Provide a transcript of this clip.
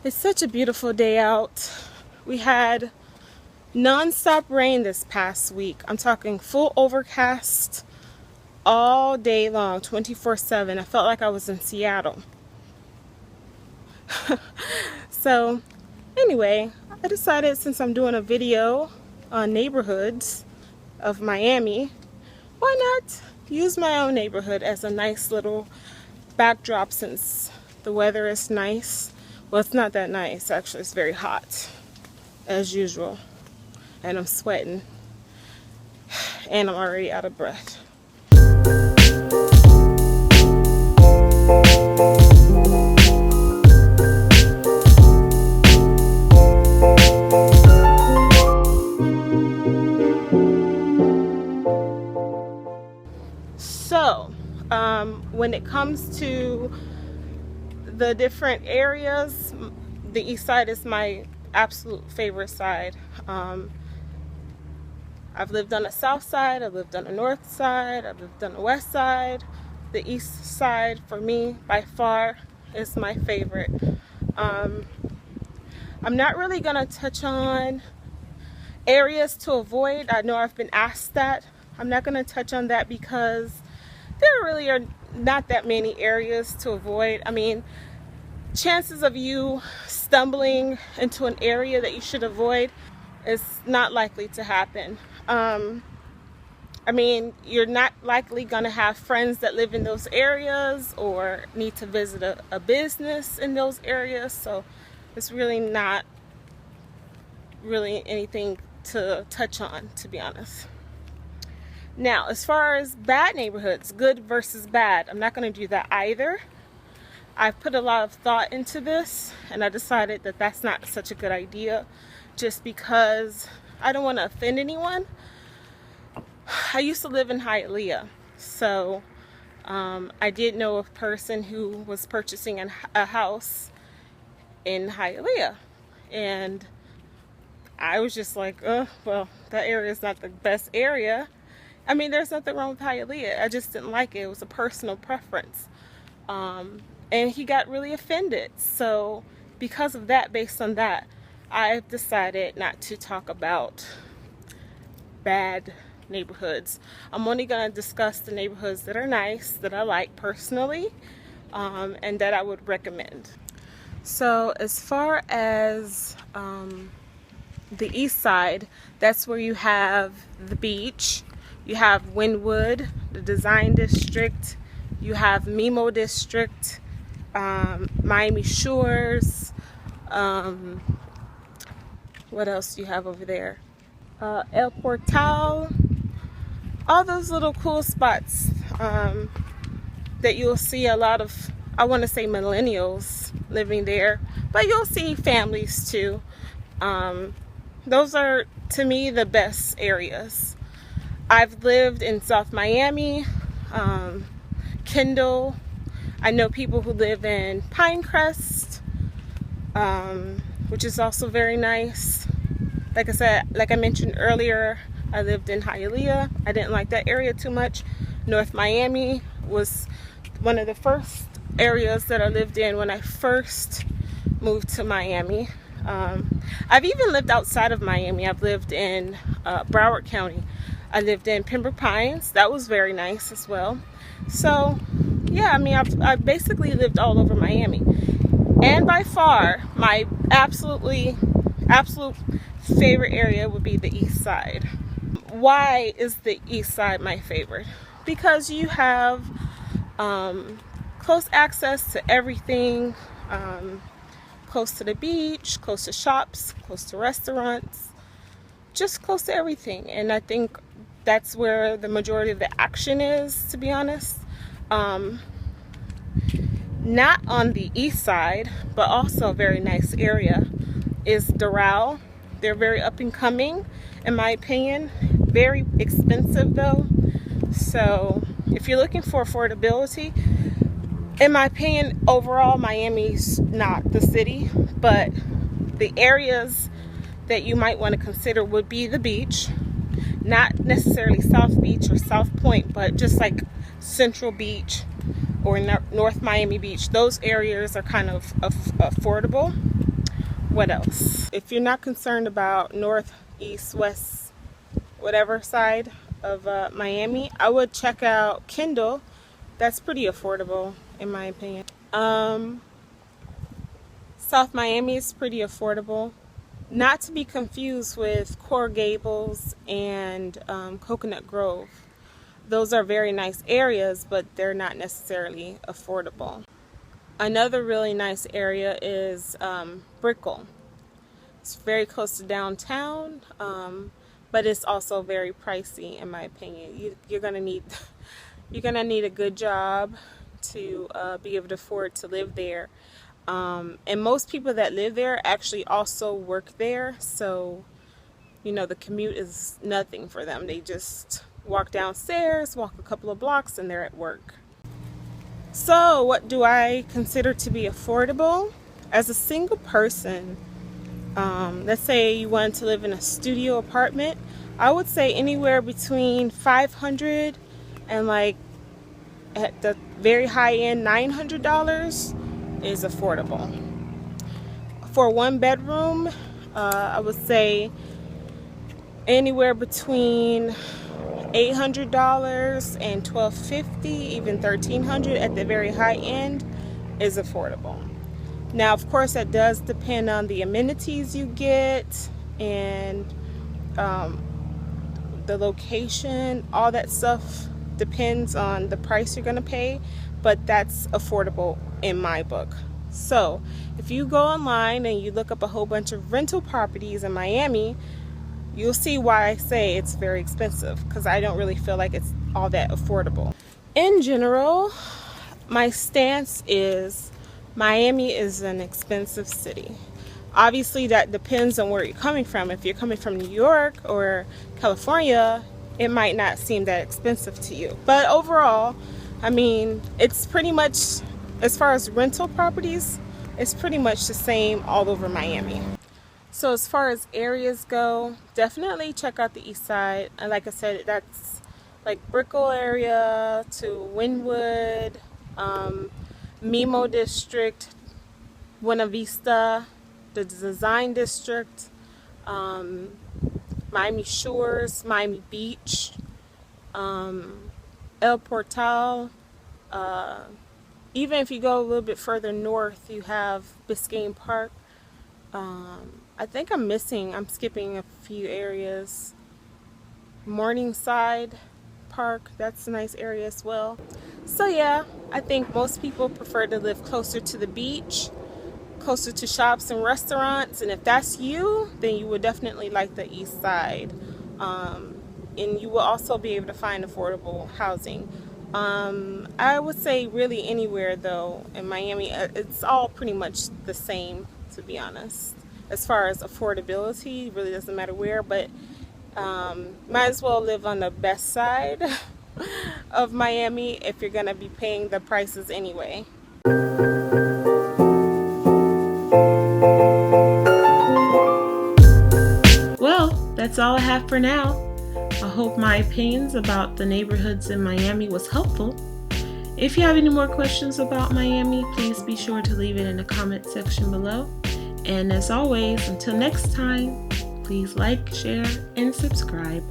It's such a beautiful day out. We had non-stop rain this past week. I'm talking full overcast all day long, 24/7. I felt like I was in Seattle. So anyway, I decided, since I'm doing a video on neighborhoods of Miami, why not use my own neighborhood as a nice little backdrop, since the weather is nice. Well, it's not that nice, actually. It's very hot as usual, and I'm sweating and I'm already out of breath. So when it comes to the different areas, the east side is my absolute favorite side. I've lived on the south side, I've lived on the north side, I've lived on the west side. The east side, for me, by far, is my favorite. I'm not really gonna touch on areas to avoid. I know I've been asked that. I'm not gonna touch on that because there really are not that many areas to avoid. I mean, chances of you stumbling into an area that you should avoid is not likely to happen. I mean, you're not likely gonna have friends that live in those areas or need to visit a business in those areas, so it's really not really anything to touch on, to be honest. Now, as far as bad neighborhoods, good versus bad, I'm not going to do that either. I've put a lot of thought into this, and I decided that that's not such a good idea, just because I don't want to offend anyone. I used to live in Hialeah, so I did know a person who was purchasing a house in Hialeah, and I was just like, well, that area is not the best area. I mean, there's nothing wrong with Hialeah. I just didn't like it. It was a personal preference. And he got really offended. So because of that, based on that, I've decided not to talk about bad neighborhoods. I'm only going to discuss the neighborhoods that are nice, that I like personally, and that I would recommend. So as far as the east side, that's where you have the beach. You have Wynwood, the Design District. You have Mimo District, Miami Shores. What else do you have over there? El Portal. All those little cool spots that you'll see a lot of, I want to say, millennials living there, but you'll see families too. Those are, to me, the best areas. I've lived in South Miami, Kendall. I know people who live in Pinecrest, which is also very nice. Like I said, like I mentioned earlier, I lived in Hialeah. I didn't like that area too much. North Miami was one of the first areas that I lived in when I first moved to Miami. I've even lived outside of Miami. I've lived in Broward County. I lived in Pembroke Pines. That was very nice as well. So yeah, I mean, I've basically lived all over Miami. And by far, my absolute favorite area would be the east side. Why is the east side my favorite? Because you have close access to everything, close to the beach, close to shops, close to restaurants, just close to everything. And I think that's where the majority of the action is, to be honest. Not on the east side, but also a very nice area, is Doral. They're very up and coming, in my opinion. Very expensive though. So if you're looking for affordability, in my opinion, overall, Miami's not the city, but the areas that you might want to consider would be the beach. Not necessarily South Beach or South Point, but just like Central Beach or North Miami Beach. Those areas are kind of affordable. What else? If you're not concerned about north, east, west, whatever side of Miami, I would check out Kendall. That's pretty affordable in my opinion. South Miami is pretty affordable. Not to be confused with Coral Gables and Coconut Grove. Those are very nice areas, but they're not necessarily affordable. Another really nice area is Brickell. It's very close to downtown, but it's also very pricey in my opinion. You're gonna need a good job to be able to afford to live there. And most people that live there actually also work there, so the commute is nothing for them. They just walk downstairs, walk a couple of blocks, and they're at work. So what do I consider to be affordable? As a single person, let's say you wanted to live in a studio apartment, I would say anywhere between $500 and like at the very high end $900 is affordable. For one bedroom, I would say anywhere between $800 and $1,250, even $1,300 at the very high end is affordable. Now, of course, that does depend on the amenities you get and the location. All that stuff depends on the price you're going to pay, but that's affordable in my book. So if you go online and you look up a whole bunch of rental properties in Miami, you'll see why I say it's very expensive, because I don't really feel like it's all that affordable. In general, my stance is Miami is an expensive city. Obviously that depends on where you're coming from. If you're coming from New York or California, it might not seem that expensive to you. But overall, I mean, it's pretty much, as far as rental properties, it's pretty much the same all over Miami. So as far as areas go, definitely check out the east side. And like I said, that's like Brickell area to Wynwood, Mimo District, Buena Vista, the Design District, Miami Shores, Miami Beach, El Portal. Even if you go a little bit further north, you have Biscayne Park. I think I'm skipping a few areas. Morningside Park, that's a nice area as well. So yeah, I think most people prefer to live closer to the beach, closer to shops and restaurants, and if that's you, then you would definitely like the east side. And you will also be able to find affordable housing. I would say really anywhere though in Miami, it's all pretty much the same, to be honest. As far as affordability, it really doesn't matter where, but might as well live on the best side of Miami if you're gonna be paying the prices anyway. Well, that's all I have for now. I hope my opinions about the neighborhoods in Miami was helpful. If you have any more questions about Miami, please be sure to leave it in the comment section below. And as always, until next time, please like, share, and subscribe.